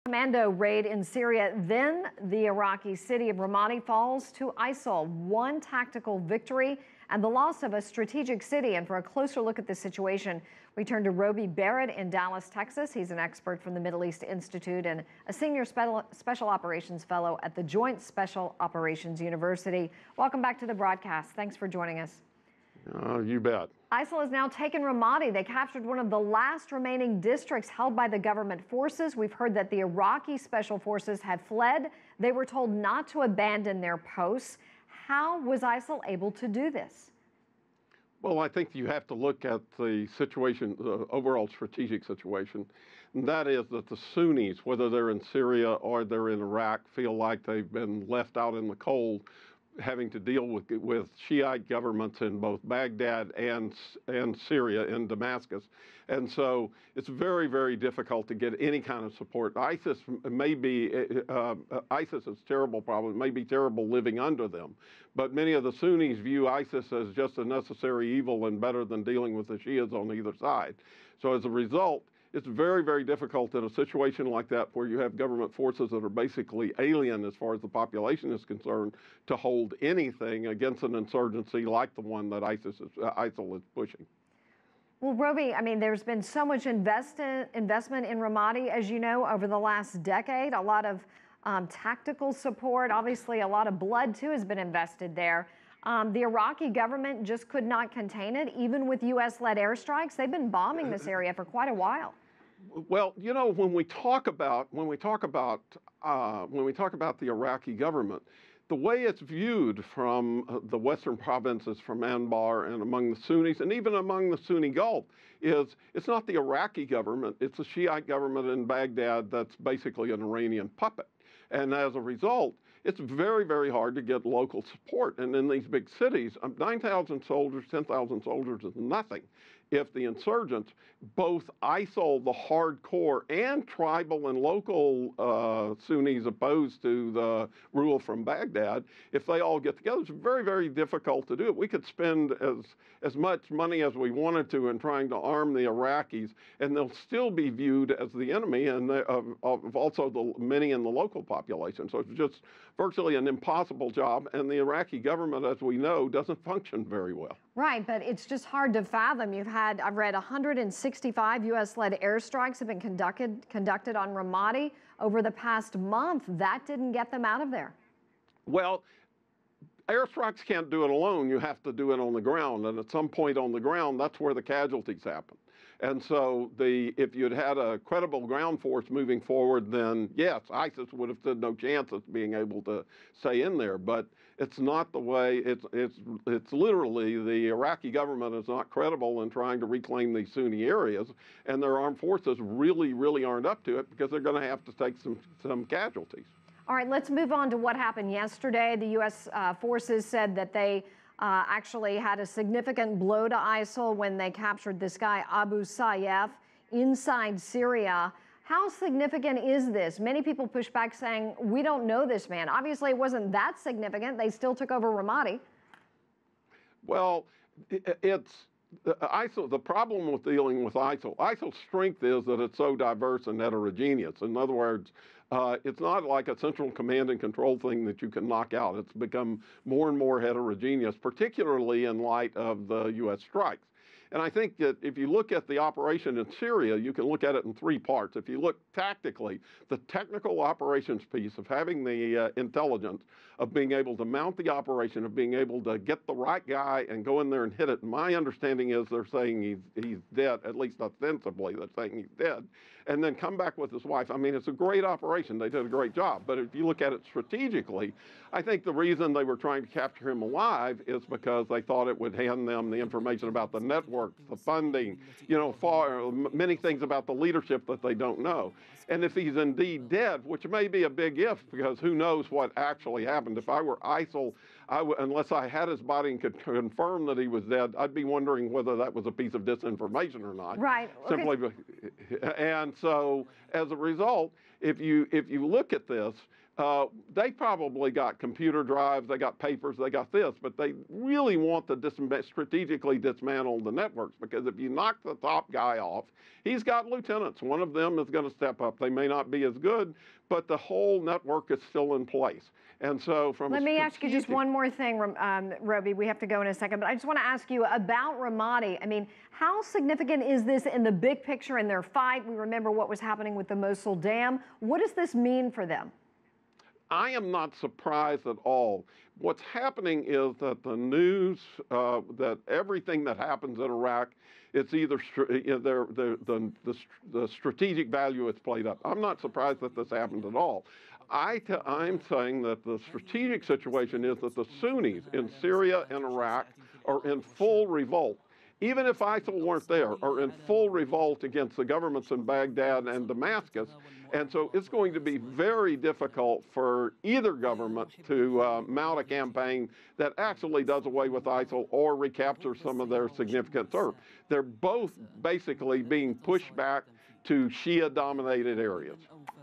Commando raid in Syria, then the Iraqi city of Ramadi falls to ISIL. One tactical victory and the loss of a strategic city. And for a closer look at the situation, we turn to Roby Barrett in Dallas, Texas. He's an expert from the Middle East Institute and a senior special operations fellow at the Joint Special Operations University. Welcome back to the broadcast. Thanks for joining us. You bet. ISIL has now taken Ramadi. They captured one of the last remaining districts held by the government forces. We've heard that the Iraqi special forces had fled. They were told not to abandon their posts. How was ISIL able to do this? Well, I think you have to look at the situation, the overall strategic situation. And that is that the Sunnis, whether they're in Syria or they're in Iraq, feel like they've been left out in the cold, having to deal with Shiite governments in both Baghdad and Syria, in Damascus. And so it's very, very difficult to get any kind of support. ISIS is a terrible problem. It may be terrible living under them. But many of the Sunnis view ISIS as just a necessary evil and better than dealing with the Shias on either side. So as a result, it's very, very difficult in a situation like that where you have government forces that are basically alien as far as the population is concerned to hold anything against an insurgency like the one that ISIL is pushing. Well, Roby, I mean, there's been so much investment in Ramadi, as you know, over the last decade. A lot of tactical support, obviously a lot of blood, too, has been invested there. The Iraqi government just could not contain it, even with U.S.-led airstrikes. They've been bombing this area for quite a while. Well, you know, when we talk about the Iraqi government, the way it's viewed from the western provinces, from Anbar and among the Sunnis, and even among the Sunni Gulf, is it's not the Iraqi government, it's the Shiite government in Baghdad that's basically an Iranian puppet. And as a result, it's very, very hard to get local support. And in these big cities, 9,000 soldiers, 10,000 soldiers is nothing if the insurgents, both ISIL, the hardcore, and tribal and local Sunnis opposed to the rule from Baghdad, if they all get together, it's very, very difficult to do it. We could spend as much money as we wanted to in trying to arm the Iraqis, and they'll still be viewed as the enemy and of also the many in the local population. So it's just virtually an impossible job, and the Iraqi government, as we know, doesn't function very well. Right, but it's just hard to fathom. I've read 165 U.S.-led airstrikes have been conducted on Ramadi over the past month. That didn't get them out of there. Well, airstrikes can't do it alone. You have to do it on the ground, and at some point on the ground, that's where the casualties happen. And so if you'd had a credible ground force moving forward, then yes, ISIS would have stood no chance of being able to stay in there. But it's not the way. It's literally the Iraqi government is not credible in trying to reclaim these Sunni areas, and their armed forces really, really aren't up to it because they're going to have to take some casualties. All right, let's move on to what happened yesterday. The U.S. Forces said that they actually had a significant blow to ISIL when they captured this guy, Abu Sayyaf, inside Syria. How significant is this? Many people push back saying, we don't know this man. Obviously, it wasn't that significant. They still took over Ramadi. Well, ISIL, the problem with dealing with ISIL's strength is that it's so diverse and heterogeneous. In other words, it's not like a central command and control thing that you can knock out. It's become more and more heterogeneous, particularly in light of the U.S. strikes. And I think that if you look at the operation in Syria, you can look at it in three parts. If you look tactically, the technical operations piece of having the intelligence, of being able to mount the operation, of being able to get the right guy and go in there and hit it. My understanding is they're saying he's dead, at least ostensibly, they're saying he's dead, and then come back with his wife. I mean, it's a great operation. They did a great job. But if you look at it strategically, I think the reason they were trying to capture him alive is because they thought it would hand them the information about the network, the funding, you know, many things about the leadership that they don't know. And if he's indeed dead, which may be a big if, because who knows what actually happened. If I were ISIL, unless I had his body and could confirm that he was dead, I'd be wondering whether that was a piece of disinformation or not. Right. Simply, and so as a result, if you look at this, they probably got computer drives, they got papers, they got this, but they really want to strategically dismantle the networks, because if you knock the top guy off, he's got lieutenants. One of them is going to step up. They may not be as good, but the whole network is still in place. And so Let me ask you just one more thing, Roby. We have to go in a second, but I just want to ask you about Ramadi. I mean, how significant is this in the big picture in their fight? We remember what was happening with the Mosul Dam. What does this mean for them? I am not surprised at all. What's happening is that the news, that everything that happens in Iraq, it's either the strategic value is played up. I'm not surprised that this happened at all. I'm saying that the strategic situation is that the Sunnis in Syria and Iraq are in full revolt. Even if ISIL weren't there, are in full revolt against the governments in Baghdad and Damascus. And so it's going to be very difficult for either government to mount a campaign that actually does away with ISIL or recaptures some of their significant turf. They're both basically being pushed back to Shia-dominated areas.